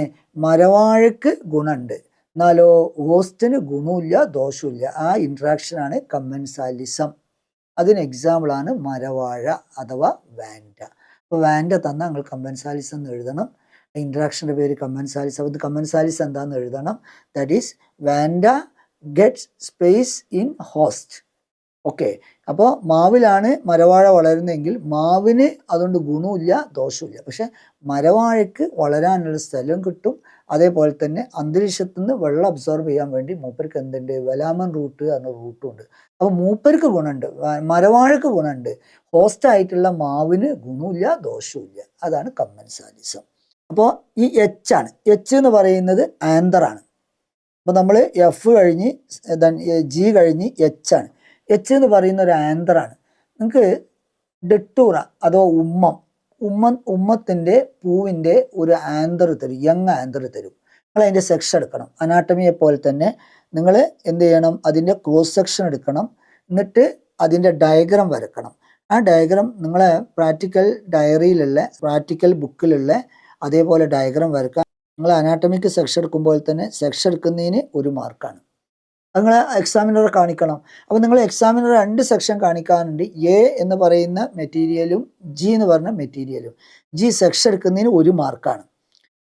Speaker 1: മരവാഴക്ക് ഗുണമുണ്ട്, എന്നാലോ ഹോസ്റ്റിന് ഗുണമില്ല, ദോഷമില്ല. ആ ഇൻട്രാക്ഷനാണ് കമ്പൻസാലിസം. അതിന് എക്സാമ്പിളാണ് മരവാഴ അഥവാ വാൻഡ. അപ്പോൾ വാൻഡ തന്നാൽ നിങ്ങൾ കമ്പൻസാലിസം എന്ന് എഴുതണം. ഇൻട്രാക്ഷൻ്റെ പേര് കമ്പൻസാലിസം. അത് കമ്പൻസാലിസം എന്താണെന്ന് എഴുതണം. That is Wanda gets space in host. Okay, അപ്പോൾ മാവിലാണ് മരവാഴ വളരുന്നതെങ്കിൽ മാവിന് അതുകൊണ്ട് ഗുണമില്ല, ദോഷമില്ല. പക്ഷെ മരവാഴയ്ക്ക് വളരാനുള്ള സ്ഥലം കിട്ടും. അതേപോലെ തന്നെ അന്തരീക്ഷത്തിൽ നിന്ന് വെള്ളം അബ്സോർബ് ചെയ്യാൻ വേണ്ടി മൂപ്പർക്ക് എന്തുണ്ട്, വെലാമൻ റൂട്ട് എന്ന റൂട്ടും ഉണ്ട്. അപ്പോൾ മൂപ്പർക്ക് ഗുണമുണ്ട്, മരവാഴക്ക് ഗുണമുണ്ട്. ഹോസ്റ്റ് ആയിട്ടുള്ള മാവിന് ഗുണമില്ല, ദോഷമില്ല. അതാണ് കമ്പൻസാലിസം. അപ്പോൾ ഈ എച്ച് ആണ്. എച്ച് എന്ന് പറയുന്നത് ആന്തറാണ്. അപ്പോൾ നമ്മൾ എഫ് കഴിഞ്ഞ് ജി കഴിഞ്ഞ് എച്ച് ആണ്. എച്ച് എന്ന് പറയുന്ന ഒരു ആന്തറാണ്. നിങ്ങൾക്ക് ഡെട്ടൂറ അഥവാ ഉമ്മത്തിൻ്റെ പൂവിൻ്റെ ഒരു ആന്തർ തരും, യങ് ആന്തർ തരും. നിങ്ങൾ അതിൻ്റെ സെക്ഷൻ എടുക്കണം. അനാട്ടമിയെ പോലെ തന്നെ നിങ്ങൾ എന്ത് ചെയ്യണം, അതിൻ്റെ ക്രോസ് സെക്ഷൻ എടുക്കണം. എന്നിട്ട് അതിൻ്റെ ഡയഗ്രാം വരക്കണം. ആ ഡയഗ്രാം നിങ്ങളെ പ്രാക്ടിക്കൽ ഡയറിയിലുള്ള, പ്രാക്ടിക്കൽ ബുക്കിലുള്ള അതേപോലെ ഡയഗ്രാം വരക്കുക. നിങ്ങൾ അനാട്ടമിക്ക് സെക്ഷൻ എടുക്കുമ്പോൾ തന്നെ സെക്ഷൻ എടുക്കുന്നതിന് 1 മാർക്കാണ്. അത് നിങ്ങൾ എക്സാമിനറെ കാണിക്കണം. അപ്പോൾ നിങ്ങൾ എക്സാമിനർ 2 സെക്ഷൻ കാണിക്കാനുണ്ട്. എ എന്ന് പറയുന്ന മെറ്റീരിയലും ജി എന്ന് പറഞ്ഞ മെറ്റീരിയലും. ജി സെക്ഷൻ എടുക്കുന്നതിന് 1 മാർക്കാണ്.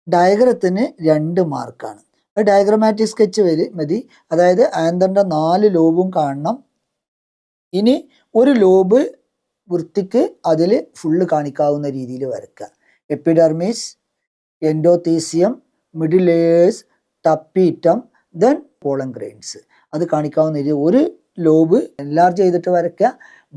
Speaker 1: ഡയഗ്രത്തിന് 2 മാർക്കാണ്. അത് ഡയഗ്രമാറ്റിക് സ്കെച്ച് മതി. അതായത് ആന്തറിൻ്റെ 4 ലോബും കാണണം. ഇനി ഒരു ലോബ് വൃത്തിക്ക് അതിൽ ഫുള്ള് കാണിക്കാവുന്ന രീതിയിൽ വരയ്ക്കുക. Epidermis, endothecium, middle layers, tapetum, then pollen grains. അത് കാണിക്കാവുന്ന രീതി ഒരു ലോബ് എൻലാർജ് ചെയ്തിട്ട് വരയ്ക്കുക,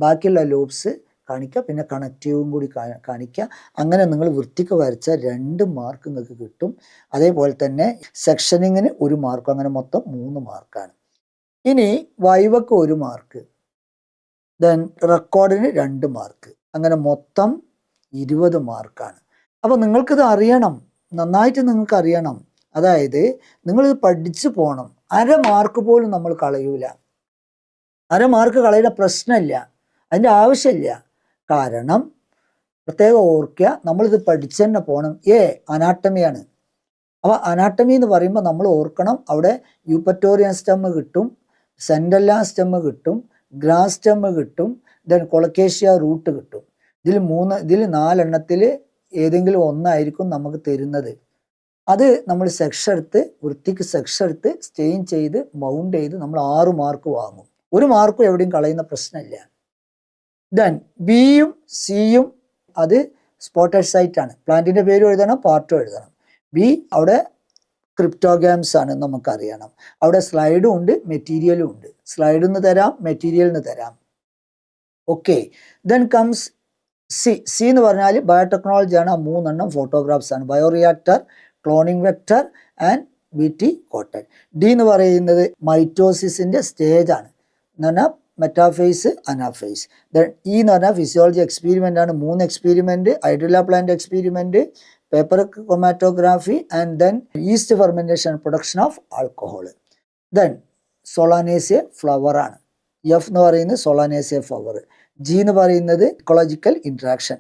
Speaker 1: ബാക്കിയുള്ള ലോബ്സ് കാണിക്കുക, പിന്നെ കണക്റ്റീവും കൂടി കാണിക്കുക. അങ്ങനെ നിങ്ങൾ വൃത്തിക്ക് വരച്ച 2 മാർക്ക് നിങ്ങൾക്ക് കിട്ടും. അതേപോലെ തന്നെ സെക്ഷനിങ്ങിന് 1 മാർക്കും. അങ്ങനെ മൊത്തം 3 മാർക്കാണ്. ഇനി വൈവക്ക് 1 മാർക്ക്, ദെൻ റെക്കോർഡിന് 2 മാർക്ക്. അങ്ങനെ മൊത്തം 20 മാർക്കാണ്. അപ്പോൾ നിങ്ങൾക്കിത് അറിയണം, നന്നായിട്ട് നിങ്ങൾക്ക് അറിയണം. അതായത് നിങ്ങളിത് പഠിച്ചു പോകണം. 1/2 മാർക്ക് പോലും നമ്മൾ കളയൂല. 1/2 മാർക്ക് കളയുന്ന പ്രശ്നമില്ല, അതിൻ്റെ ആവശ്യമില്ല. കാരണം പ്രത്യേകം ഓർക്കുക, നമ്മളിത് പഠിച്ചു തന്നെ പോകണം. അനാട്ടമിയാണ്. അപ്പോൾ അനാട്ടമി എന്ന് പറയുമ്പോൾ നമ്മൾ ഓർക്കണം, അവിടെ യൂപ്പറ്റോറിയൻ സ്റ്റെം കിട്ടും, സെൻഡല്ല സ്റ്റെം കിട്ടും, ഗ്രാസ് സ്റ്റെം കിട്ടും, ദെൻ കൊളക്കേഷ്യ റൂട്ട് കിട്ടും. ഇതിൽ 4 എണ്ണത്തിൽ ഏതെങ്കിലും ഒന്നായിരിക്കും നമുക്ക് തരുന്നത്. അത് നമ്മൾ സെക്ഷൻ എടുത്ത് വൃത്തിക്ക് സെക്ഷൻ എടുത്ത് സ്റ്റെയിൻ ചെയ്ത് മൗണ്ട് ചെയ്ത് നമ്മൾ 6 മാർക്ക് വാങ്ങും. 1 മാർക്കും എവിടെയും കളയുന്ന പ്രശ്നമില്ല. ദെൻ ബിയും സിയും അത് സ്പോട്ടഡ് സൈറ്റ് ആണ്. പ്ലാന്റിൻ്റെ പേരും എഴുതണം, പാർട്ടും എഴുതണം. ബി അവിടെ ക്രിപ്റ്റോഗാംസ് ആണ്, നമുക്കറിയണം. അവിടെ സ്ലൈഡും ഉണ്ട്, മെറ്റീരിയലും ഉണ്ട്. സ്ലൈഡിൽ നിന്ന് തരാം, മെറ്റീരിയലിൽ നിന്ന് തരാം. ഓക്കെ, ദെൻ കംസ് സി എന്ന് പറഞ്ഞാൽ ബയോടെക്നോളജി ആണ്. ആ 3 എണ്ണം ഫോട്ടോഗ്രാഫ്സ് ആണ്. Bioreactor, cloning vector and BT cotton. D എന്ന് പറയുന്നത് മൈറ്റോസിസിൻ്റെ സ്റ്റേജ് ആണ്. എന്ന് പറഞ്ഞാൽ മെറ്റാഫേസ്, അനാഫേസ്. ദെൻ ഇ എന്ന് പറഞ്ഞാൽ ഫിസിയോളജി എക്സ്പീരിമെൻ്റ് ആണ്. 3 experiment: Hydrilla plant experiment, paper chromatography and then yeast fermentation, production of alcohol. Then Solanaceae flower ആണ്. എഫ് എന്ന് പറയുന്നത് സോളാനേസിയ ഫ്ലവർ. ജി എന്ന് പറയുന്നത് ecological interaction,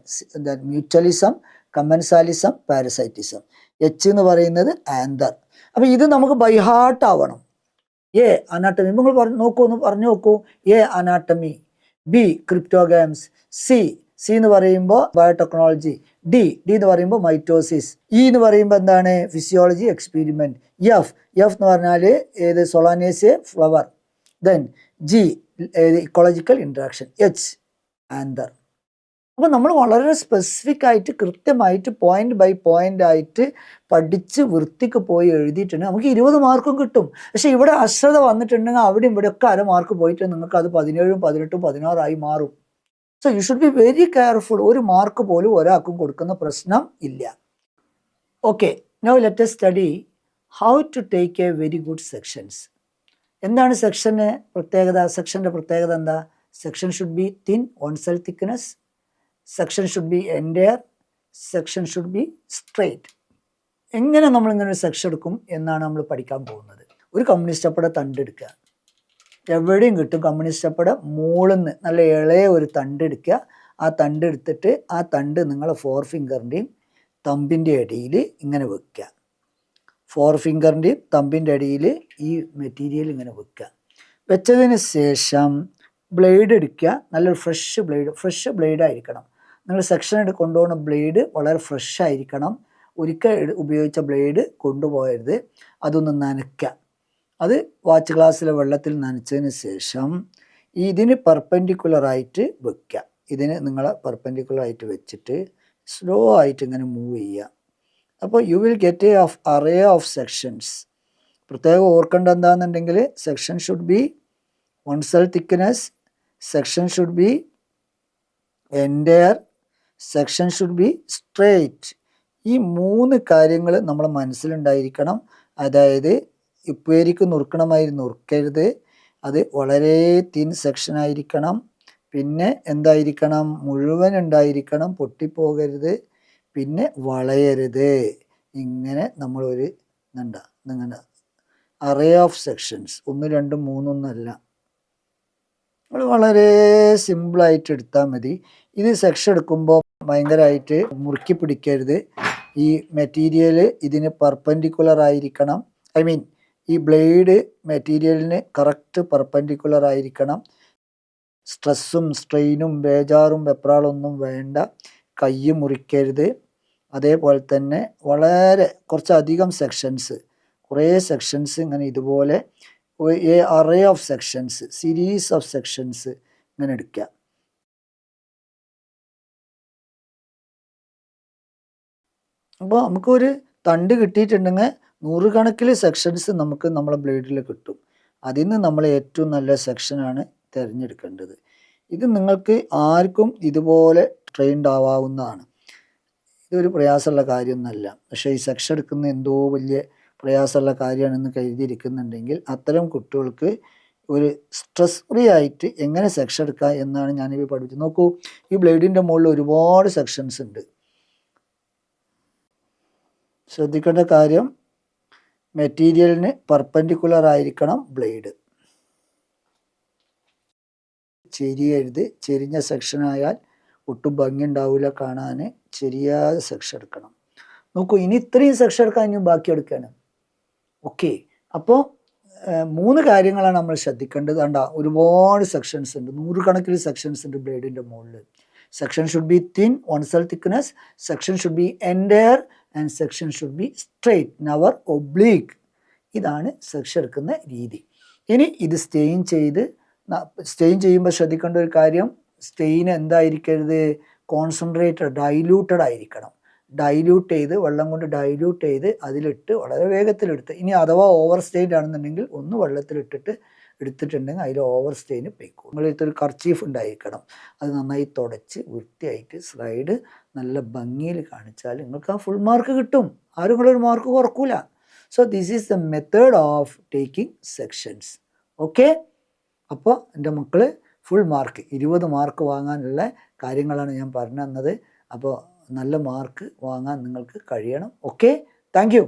Speaker 1: mutualism, commensalism, parasitism. H എന്ന് പറയുന്നത് ആന്തർ. അപ്പം ഇത് നമുക്ക് ബൈ ഹാർട്ട് ആവണം. എ അനാട്ടമി, നിങ്ങൾ പറഞ്ഞു നോക്കൂ. A anatomy, B cryptogams, C എന്ന് പറയുമ്പോൾ ബയോടെക്നോളജി, ഡി എന്ന് പറയുമ്പോൾ മൈറ്റോസിസ്, ഇ എന്ന് പറയുമ്പോൾ എന്താണ് ഫിസിയോളജി എക്സ്പീരിമെൻറ്റ്, എഫ് എന്ന് പറഞ്ഞാൽ ഏത് Solanaceae flower, then G ecological interaction, H anther. അപ്പോൾ നമ്മൾ വളരെ സ്പെസിഫിക് ആയിട്ട് കൃത്യമായിട്ട് പോയിന്റ് ബൈ പോയിന്റ് ആയിട്ട് പഠിച്ച് വൃത്തിക്ക് പോയി എഴുതിയിട്ടുണ്ടെങ്കിൽ നമുക്ക് 20 മാർക്കും കിട്ടും. പക്ഷേ ഇവിടെ അശ്രദ്ധ വന്നിട്ടുണ്ടെങ്കിൽ അവിടെ ഇവിടെയൊക്കെ 1/2 മാർക്ക് പോയിട്ട് നിങ്ങൾക്ക് അത് 17, 18, 16 മാറും. So you should be very careful. 1 mark പോലും ഒരാൾക്കും കൊടുക്കുന്ന പ്രശ്നം ഇല്ല. Okay, now let us study how to take a very good sections. എന്താണ് സെക്ഷൻ്റെ പ്രത്യേകത? സെക്ഷൻ്റെ പ്രത്യേകത എന്താ? Section should be thin, 1 cell thickness. Section should be entire. Section should be straight. എങ്ങനെ നമ്മളിങ്ങനെ ഒരു സെക്ഷൻ എടുക്കും എന്നാണ് നമ്മൾ പഠിക്കാൻ പോകുന്നത്. ഒരു കമ്മ്യൂണിസ്റ്റ് അപ്പയുടെ തണ്ട് എടുക്കുക. എവിടെയും കിട്ടും കമ്മ്യൂണിസ്റ്റ് അപ്പയുടെ മുകളിൽ നിന്ന് നല്ല ഇളയ ഒരു തണ്ട് എടുക്കുക. ആ തണ്ട് എടുത്തിട്ട് ആ തണ്ട് നിങ്ങളെ 4 ഫിംഗറിൻ്റെയും തമ്പിൻ്റെ ഇടയിൽ ഇങ്ങനെ വെക്കുക. 4 ഫിംഗറിൻ്റെയും തമ്പിൻ്റെ ഇടയിൽ ഈ മെറ്റീരിയൽ ഇങ്ങനെ വെക്കുക. വെച്ചതിന് ശേഷം ബ്ലേഡ് എടുക്കുക. നല്ലൊരു ഫ്രഷ് ബ്ലേഡ് ആയിരിക്കണം. നിങ്ങൾ സെക്ഷൻ കൊണ്ടുപോകുന്ന ബ്ലേഡ് വളരെ ഫ്രഷ് ആയിരിക്കണം. ഒരിക്കൽ ഉപയോഗിച്ച ബ്ലേഡ് കൊണ്ടുപോകരുത്. അതൊന്ന് നനയ്ക്കുക. അത് വാച്ച് ഗ്ലാസ്സിലെ വെള്ളത്തിൽ നനച്ചതിന് ശേഷം ഇതിന് പെർപെൻഡിക്കുലറായിട്ട് വെക്കുക. ഇതിന് നിങ്ങൾ പെർപെൻഡിക്കുലറായിട്ട് വെച്ചിട്ട് സ്ലോ ആയിട്ട് ഇങ്ങനെ മൂവ് ചെയ്യുക. അപ്പോൾ you will get a array of sections. പ്രത്യേകം ഓർക്കേണ്ട എന്താണെന്നുണ്ടെങ്കിൽ section should be 1 cell thickness, section should be entire, section should be straight. ഈ 3 കാര്യങ്ങൾ നമ്മൾ മനസ്സിലുണ്ടായിരിക്കണം. അതായത് ഉപ്പേരിക്ക് നുറുക്കണമായി നുറുക്കരുത്. അത് വളരെ തിൻ സെക്ഷൻ ആയിരിക്കണം. പിന്നെ എന്തായിരിക്കണം? മുഴുവൻ ഉണ്ടായിരിക്കണം, പൊട്ടിപ്പോകരുത്. പിന്നെ വളയരുത്. ഇങ്ങനെ നമ്മളൊരു നിങ്ങളുടെ അറേ ഓഫ് സെക്ഷൻസ് 1, 2, 3 ഒന്നല്ല. വളരെ സിമ്പിളായിട്ട് എടുത്താൽ മതി. ഇത് സെക്ഷൻ എടുക്കുമ്പോൾ ഭയങ്കരമായിട്ട് മുറുക്കി പിടിക്കരുത്. ഈ മെറ്റീരിയൽ ഇതിന് പെർപെൻഡിക്കുലർ ആയിരിക്കണം. ഈ ബ്ലേഡ് മെറ്റീരിയലിന് കറക്റ്റ് പെർപെൻഡിക്കുലർ ആയിരിക്കണം. സ്ട്രെസ്സും സ്ട്രെയിനും ബേജാറും വെപ്രാളൊന്നും വേണ്ട. കൈ മുറിക്കരുത്. അതേപോലെ തന്നെ വളരെ കുറച്ചധികം കുറേ സെക്ഷൻസ് ഇങ്ങനെ ഇതുപോലെ array of sections, series of sections ഇങ്ങനെ എടുക്കുക. അപ്പോൾ നമുക്കൊരു തണ്ട് കിട്ടിയിട്ടുണ്ടെങ്കിൽ 100 കണക്കിൽ സെക്ഷൻസ് നമുക്ക് നമ്മളെ ബ്ലേഡിൽ കിട്ടും. അതിൽ നിന്ന് നമ്മൾ ഏറ്റവും നല്ല സെക്ഷനാണ് തിരഞ്ഞെടുക്കേണ്ടത്. ഇത് നിങ്ങൾക്ക് ആർക്കും ഇതുപോലെ ട്രെയിൻഡ് ആവാവുന്നതാണ്. ഇതൊരു പ്രയാസമുള്ള കാര്യമൊന്നുമല്ല. പക്ഷേ ഈ സെക്ഷൻ എടുക്കുന്ന എന്തോ വലിയ പ്രയാസമുള്ള കാര്യമാണെന്ന് കരുതിയിരിക്കുന്നുണ്ടെങ്കിൽ അത്തരം കുട്ടികൾക്ക് ഒരു സ്ട്രെസ് ഫ്രീ ആയിട്ട് എങ്ങനെ സെക്ഷൻ എടുക്കുക എന്നാണ് ഞാനിപ്പോൾ പഠിപ്പിച്ചത്. നോക്കൂ, ഈ ബ്ലേഡിൻ്റെ മുകളിൽ ഒരുപാട് സെക്ഷൻസ് ഉണ്ട്. ശ്രദ്ധിക്കേണ്ട കാര്യം, മെറ്റീരിയലിന് പെർപെൻഡിക്കുലർ ആയിരിക്കണം ബ്ലേഡ്. ചെരിയരുത്. ചെരിഞ്ഞ സെക്ഷനായാൽ ഒട്ടും ഭംഗി ഉണ്ടാവില്ല കാണാൻ. ചെരിയാതെ സെക്ഷൻ എടുക്കണം. നോക്കൂ, ഇനി ഇത്രയും സെക്ഷൻ എടുക്കാൻ ഇനിയും ബാക്കി എടുക്കുകയാണ്. ഓക്കെ, അപ്പോൾ 3 കാര്യങ്ങളാണ് നമ്മൾ ശ്രദ്ധിക്കേണ്ടത്. കണ്ട, ഒരുപാട് സെക്ഷൻസ് ഉണ്ട്, 100 കണക്കിന് സെക്ഷൻസ് ഉണ്ട് ബ്ലേഡിൻ്റെ മുകളിൽ. Section should be thin, 1 cell thickness, section should be entire and section should be straight, never oblique. ഇതാണ് സെക്ഷൻ എടുക്കുന്ന രീതി. ഇനി ഇത് സ്റ്റെയിൻ ചെയ്യുമ്പോൾ ശ്രദ്ധിക്കേണ്ട ഒരു കാര്യം, സ്റ്റെയിൻ എന്തായിരിക്കരുത്? കോൺസെൻട്രേറ്റഡ്, ഡൈല്യൂട്ടഡ് ആയിരിക്കണം. ഡൈല്യൂട്ട് ചെയ്ത്, വെള്ളം കൊണ്ട് ഡൈല്യൂട്ട് ചെയ്ത് അതിലിട്ട് വളരെ വേഗത്തിലെടുത്ത്, ഇനി അഥവാ ഓവർ സ്റ്റെയിൻഡ് ആണെന്നുണ്ടെങ്കിൽ ഒന്ന് എടുത്തിട്ടുണ്ടെങ്കിൽ അതിൽ ഓവർ സ്റ്റെയിന് പോയിക്കോളും. നിങ്ങളടുത്തൊരു കർച്ചീഫ് ഉണ്ടായിരിക്കണം. അത് നന്നായി തുടച്ച് വൃത്തിയായിട്ട് സ്ലൈഡ് നല്ല ഭംഗിയിൽ കാണിച്ചാൽ നിങ്ങൾക്ക് ആ ഫുൾ മാർക്ക് കിട്ടും. ആരും നിങ്ങളൊരു മാർക്ക് കുറക്കൂല. So this is the method of taking sections. Okay, അപ്പോൾ എൻ്റെ മക്കൾ ഫുൾ മാർക്ക് 20 മാർക്ക് വാങ്ങാനുള്ള കാര്യങ്ങളാണ് ഞാൻ പറഞ്ഞു തന്നത്. അപ്പോൾ നല്ല മാർക്ക് വാങ്ങാൻ നിങ്ങൾക്ക് കഴിയണം. Okay, thank you.